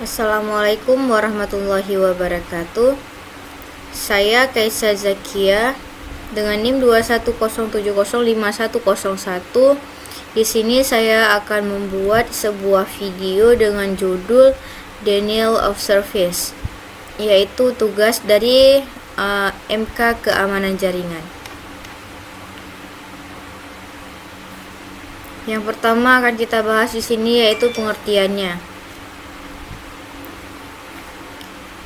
Assalamualaikum warahmatullahi wabarakatuh. Saya Kaisa Zakia dengan NIM 210705101. Di sini saya akan membuat sebuah video dengan judul Denial of Service, yaitu tugas dari MK Keamanan Jaringan. Yang pertama akan kita bahas di sini yaitu pengertiannya.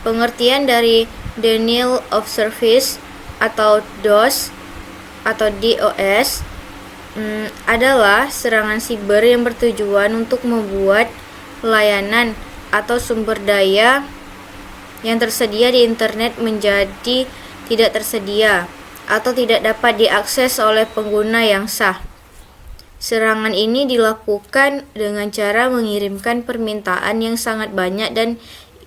Pengertian dari Denial of Service atau DOS atau DOS adalah serangan siber yang bertujuan untuk membuat layanan atau sumber daya yang tersedia di internet menjadi tidak tersedia atau tidak dapat diakses oleh pengguna yang sah. Serangan ini dilakukan dengan cara mengirimkan permintaan yang sangat banyak dan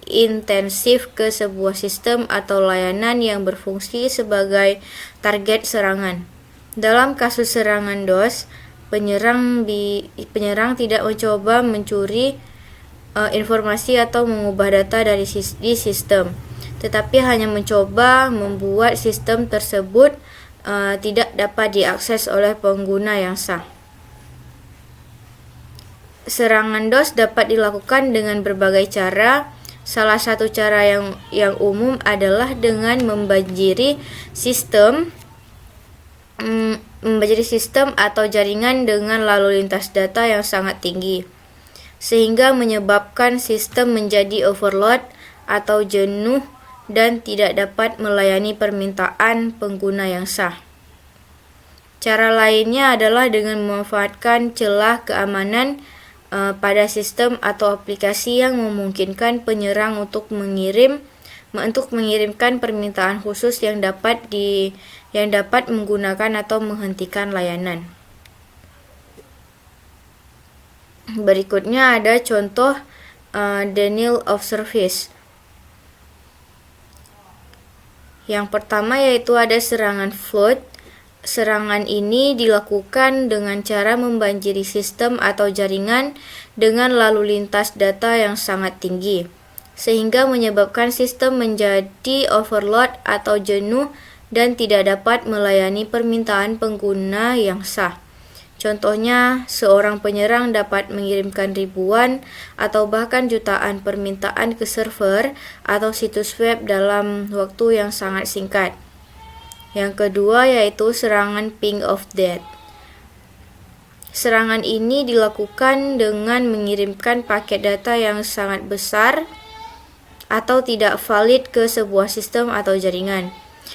intensif ke sebuah sistem atau layanan yang berfungsi sebagai target serangan. Dalam kasus serangan DOS, penyerang tidak mencoba mencuri informasi atau mengubah data di sistem, tetapi hanya mencoba membuat sistem tersebut tidak dapat diakses oleh pengguna yang sah. Serangan DOS dapat dilakukan dengan berbagai cara. Salah satu cara yang umum adalah dengan membanjiri sistem atau jaringan dengan lalu lintas data yang sangat tinggi, sehingga menyebabkan sistem menjadi overload atau jenuh dan tidak dapat melayani permintaan pengguna yang sah. Cara lainnya adalah dengan memanfaatkan celah keamanan pada sistem atau aplikasi yang memungkinkan penyerang untuk mengirimkan permintaan khusus yang dapat menggunakan atau menghentikan layanan. Berikutnya ada contoh denial of service. Yang pertama yaitu ada serangan flood. Serangan ini dilakukan dengan cara membanjiri sistem atau jaringan dengan lalu lintas data yang sangat tinggi, sehingga menyebabkan sistem menjadi overload atau jenuh dan tidak dapat melayani permintaan pengguna yang sah. Contohnya, seorang penyerang dapat mengirimkan ribuan atau bahkan jutaan permintaan ke server atau situs web dalam waktu yang sangat singkat. Yang kedua yaitu serangan ping of death. Serangan ini dilakukan dengan mengirimkan paket data yang sangat besar atau tidak valid ke sebuah sistem atau jaringan,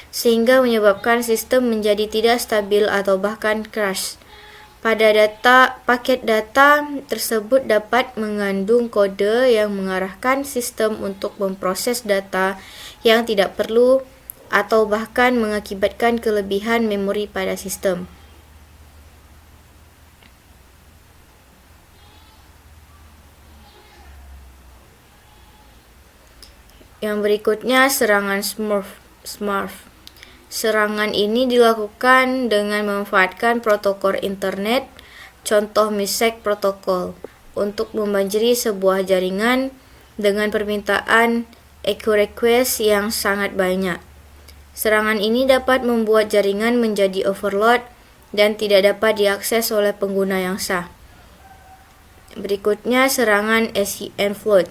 sehingga menyebabkan sistem menjadi tidak stabil atau bahkan crash. Paket data tersebut dapat mengandung kode yang mengarahkan sistem untuk memproses data yang tidak perlu atau bahkan mengakibatkan kelebihan memori pada sistem. Yang berikutnya serangan Smurf. Serangan ini dilakukan dengan memanfaatkan protokol internet, contoh MISEC protokol, untuk membanjiri sebuah jaringan dengan permintaan echo request yang sangat banyak. Serangan ini dapat membuat jaringan menjadi overload dan tidak dapat diakses oleh pengguna yang sah. Berikutnya serangan SCN flood.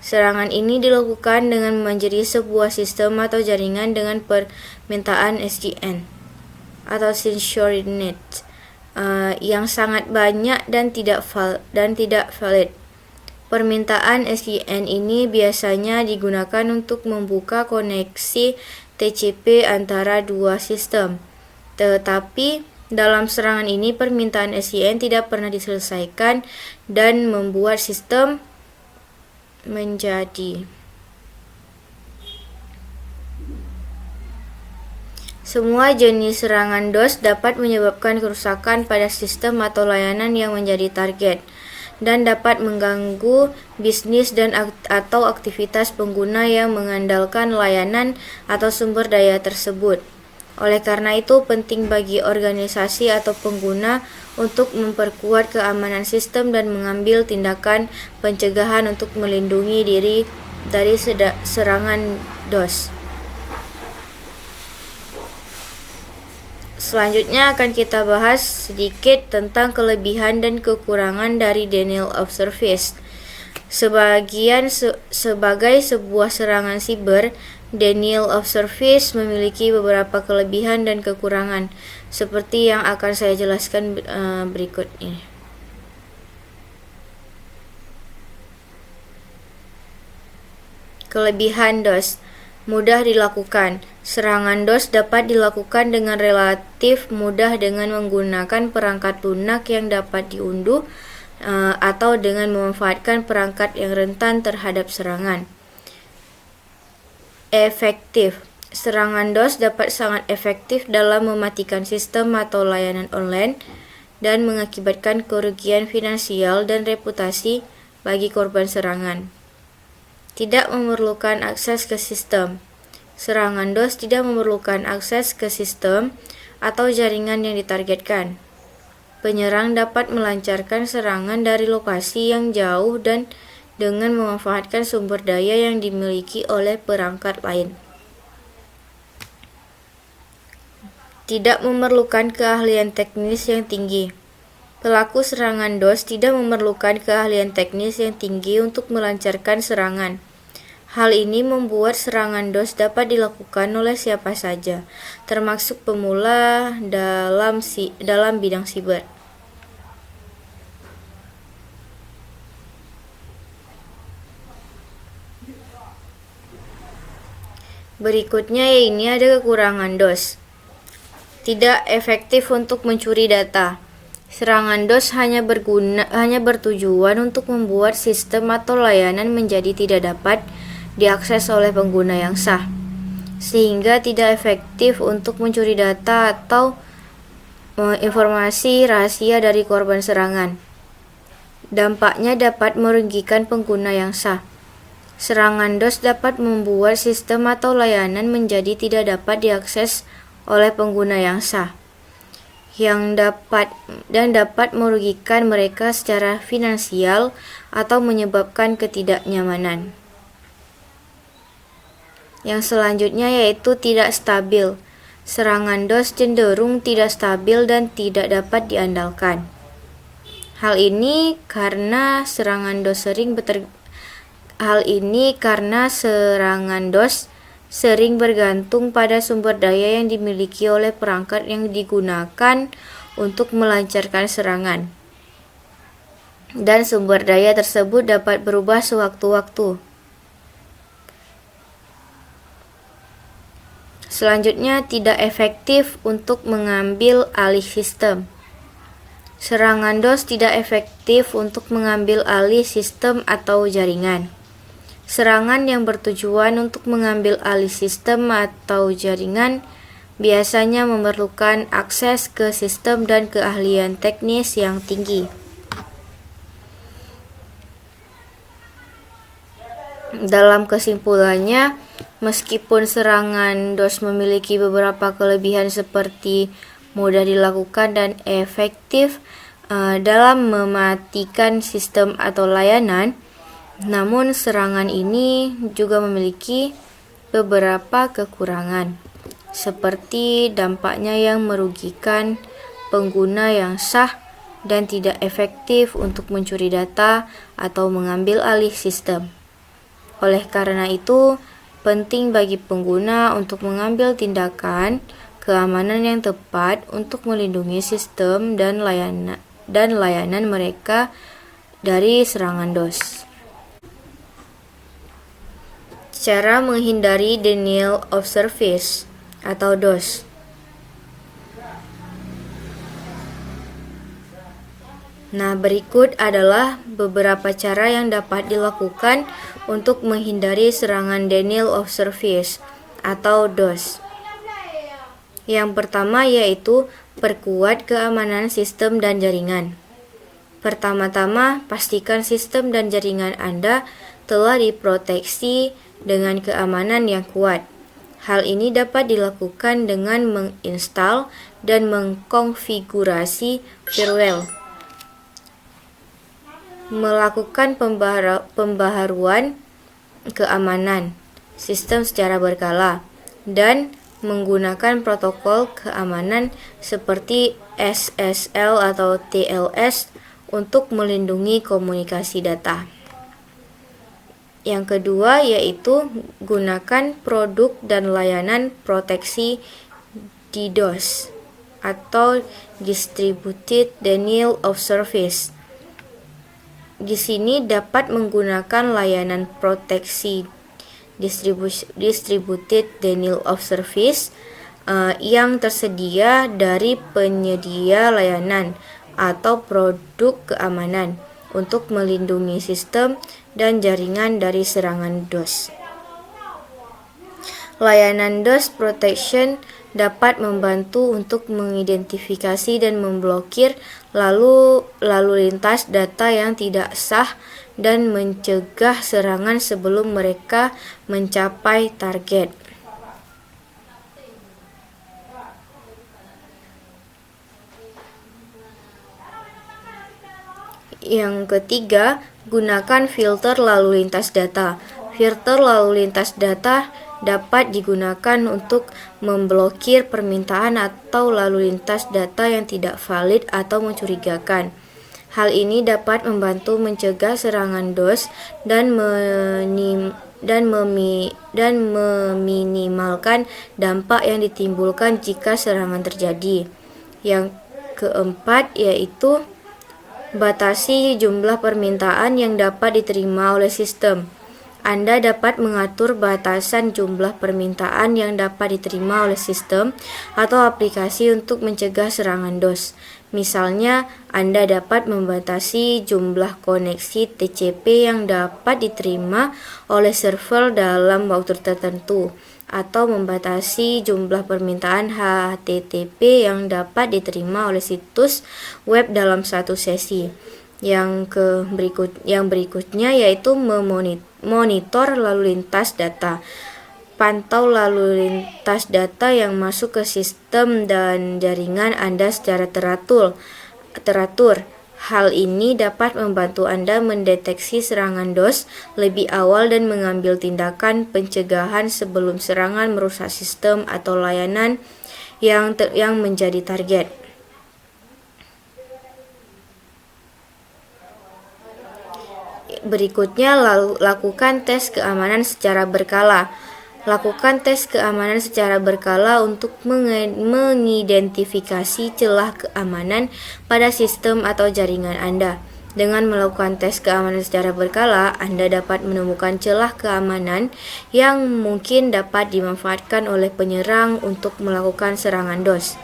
Serangan ini dilakukan dengan membanjiri sebuah sistem atau jaringan dengan permintaan SDN atau Secure Net yang sangat banyak dan tidak valid. Permintaan SDN ini biasanya digunakan untuk membuka koneksi TCP antara dua sistem. Tetapi dalam serangan ini permintaan SDN tidak pernah diselesaikan dan membuat sistem menjadi. Semua jenis serangan DOS dapat menyebabkan kerusakan pada sistem atau layanan yang menjadi target dan dapat mengganggu bisnis atau aktivitas pengguna yang mengandalkan layanan atau sumber daya tersebut. Oleh karena itu, penting bagi organisasi atau pengguna untuk memperkuat keamanan sistem dan mengambil tindakan pencegahan untuk melindungi diri dari serangan DOS. Selanjutnya akan kita bahas sedikit tentang kelebihan dan kekurangan dari denial of service. Sebagai sebuah serangan siber, denial of service memiliki beberapa kelebihan dan kekurangan, seperti yang akan saya jelaskan berikut ini. Kelebihan DOS: mudah dilakukan. Serangan DOS dapat dilakukan dengan relatif mudah dengan menggunakan perangkat lunak yang dapat diunduh atau dengan memanfaatkan perangkat yang rentan terhadap serangan. Efektif. Serangan DOS dapat sangat efektif dalam mematikan sistem atau layanan online dan mengakibatkan kerugian finansial dan reputasi bagi korban serangan. Tidak memerlukan akses ke sistem. Serangan DOS tidak memerlukan akses ke sistem atau jaringan yang ditargetkan. Penyerang dapat melancarkan serangan dari lokasi yang jauh dan dengan memanfaatkan sumber daya yang dimiliki oleh perangkat lain. Tidak memerlukan keahlian teknis yang tinggi. Pelaku serangan DOS tidak memerlukan keahlian teknis yang tinggi untuk melancarkan serangan. Hal ini membuat serangan DOS dapat dilakukan oleh siapa saja, termasuk pemula dalam bidang siber. Berikutnya ini ada kekurangan DOS. Tidak efektif untuk mencuri data. Serangan DOS hanya bertujuan untuk membuat sistem atau layanan menjadi tidak dapat diakses oleh pengguna yang sah, sehingga tidak efektif untuk mencuri data atau informasi rahasia dari korban serangan. Dampaknya dapat merugikan pengguna yang sah. Serangan DOS dapat membuat sistem atau layanan menjadi tidak dapat diakses oleh pengguna yang sah, dan dapat merugikan mereka secara finansial atau menyebabkan ketidaknyamanan. Yang selanjutnya yaitu tidak stabil. Serangan DOS cenderung tidak stabil dan tidak dapat diandalkan. Hal ini karena serangan DOS sering bergantung pada sumber daya yang dimiliki oleh perangkat yang digunakan untuk melancarkan serangan. Dan sumber daya tersebut dapat berubah sewaktu-waktu. Selanjutnya, tidak efektif untuk mengambil alih sistem. Serangan DOS tidak efektif untuk mengambil alih sistem atau jaringan. Serangan yang bertujuan untuk mengambil alih sistem atau jaringan biasanya memerlukan akses ke sistem dan keahlian teknis yang tinggi. Dalam kesimpulannya, meskipun serangan DOS memiliki beberapa kelebihan seperti mudah dilakukan dan efektif dalam mematikan sistem atau layanan, namun serangan ini juga memiliki beberapa kekurangan, seperti dampaknya yang merugikan pengguna yang sah dan tidak efektif untuk mencuri data atau mengambil alih sistem. Oleh karena itu, penting bagi pengguna untuk mengambil tindakan keamanan yang tepat untuk melindungi sistem dan layanan mereka dari serangan DOS. Cara menghindari denial of service atau DOS. Nah, berikut adalah beberapa cara yang dapat dilakukan untuk menghindari serangan denial of service atau DOS. Yang pertama yaitu perkuat keamanan sistem dan jaringan. Pertama-tama, pastikan sistem dan jaringan Anda telah diproteksi dengan keamanan yang kuat. Hal ini dapat dilakukan dengan menginstal dan mengkonfigurasi firewall, melakukan pembaharuan keamanan sistem secara berkala, dan menggunakan protokol keamanan seperti SSL atau TLS untuk melindungi komunikasi data. Yang kedua yaitu gunakan produk dan layanan proteksi DDoS atau Distributed Denial of Service. Di sini dapat menggunakan layanan proteksi Distributed Denial of Service yang tersedia dari penyedia layanan atau produk keamanan untuk melindungi sistem dan jaringan dari serangan DOS. Layanan DOS Protection dapat membantu untuk mengidentifikasi dan memblokir lalu lintas data yang tidak sah dan mencegah serangan sebelum mereka mencapai target. Yang ketiga, gunakan filter lalu lintas data. Filter lalu lintas data dapat digunakan untuk memblokir permintaan atau lalu lintas data yang tidak valid atau mencurigakan. Hal ini dapat membantu mencegah serangan DOS dan meminimalkan dampak yang ditimbulkan jika serangan terjadi. Yang keempat yaitu batasi jumlah permintaan yang dapat diterima oleh sistem. Anda dapat mengatur batasan jumlah permintaan yang dapat diterima oleh sistem atau aplikasi untuk mencegah serangan DOS. Misalnya, Anda dapat membatasi jumlah koneksi TCP yang dapat diterima oleh server dalam waktu tertentu, atau membatasi jumlah permintaan HTTP yang dapat diterima oleh situs web dalam satu sesi. Yang berikutnya yaitu memonitor lalu lintas data. Pantau lalu lintas data yang masuk ke sistem dan jaringan Anda secara teratur. Hal ini dapat membantu Anda mendeteksi serangan DOS lebih awal dan mengambil tindakan pencegahan sebelum serangan merusak sistem atau layanan yang menjadi target. Berikutnya, lakukan tes keamanan secara berkala. Lakukan tes keamanan secara berkala untuk mengidentifikasi celah keamanan pada sistem atau jaringan Anda. Dengan melakukan tes keamanan secara berkala, Anda dapat menemukan celah keamanan yang mungkin dapat dimanfaatkan oleh penyerang untuk melakukan serangan DOS.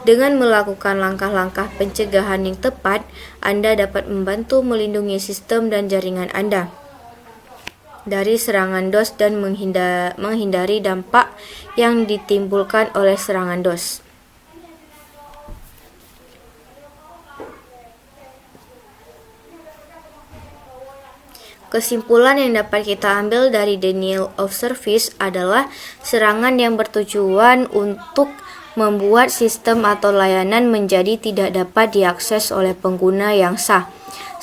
Dengan melakukan langkah-langkah pencegahan yang tepat, Anda dapat membantu melindungi sistem dan jaringan Anda dari serangan DOS dan menghindari dampak yang ditimbulkan oleh serangan DOS. Kesimpulan yang dapat kita ambil dari denial of service adalah serangan yang bertujuan untuk membuat sistem atau layanan menjadi tidak dapat diakses oleh pengguna yang sah.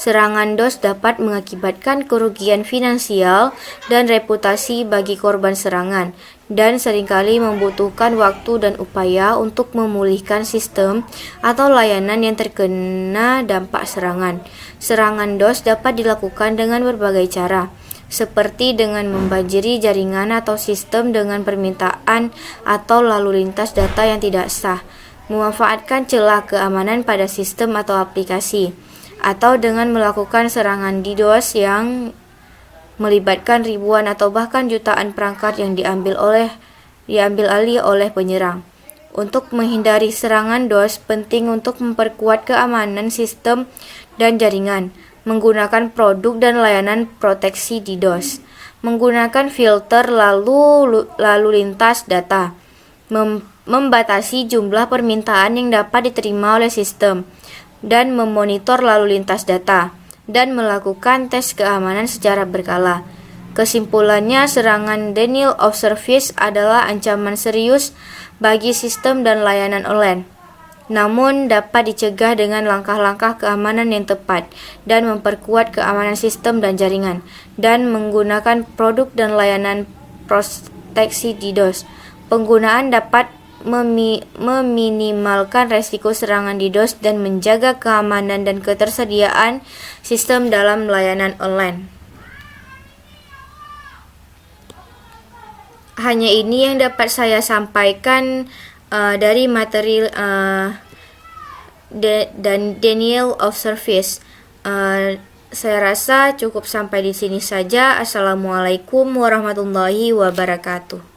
Serangan DOS dapat mengakibatkan kerugian finansial dan reputasi bagi korban serangan, dan seringkali membutuhkan waktu dan upaya untuk memulihkan sistem atau layanan yang terkena dampak serangan. Serangan DOS dapat dilakukan dengan berbagai cara, seperti dengan membanjiri jaringan atau sistem dengan permintaan atau lalu lintas data yang tidak sah, memanfaatkan celah keamanan pada sistem atau aplikasi, atau dengan melakukan serangan DDoS yang melibatkan ribuan atau bahkan jutaan perangkat yang diambil alih oleh penyerang. Untuk menghindari serangan DOS, penting untuk memperkuat keamanan sistem dan jaringan, menggunakan produk dan layanan proteksi DDoS, menggunakan filter lalu lintas data, membatasi jumlah permintaan yang dapat diterima oleh sistem, dan memonitor lalu lintas data, dan melakukan tes keamanan secara berkala. Kesimpulannya, serangan denial of service adalah ancaman serius bagi sistem dan layanan online. Namun dapat dicegah dengan langkah-langkah keamanan yang tepat dan memperkuat keamanan sistem dan jaringan, dan menggunakan produk dan layanan proteksi DDoS. Penggunaan dapat meminimalkan resiko serangan DDoS dan menjaga keamanan dan ketersediaan sistem dalam layanan online. Hanya ini yang dapat saya sampaikan dari materi dan denial of service. Saya rasa cukup sampai di sini saja. Assalamualaikum warahmatullahi wabarakatuh.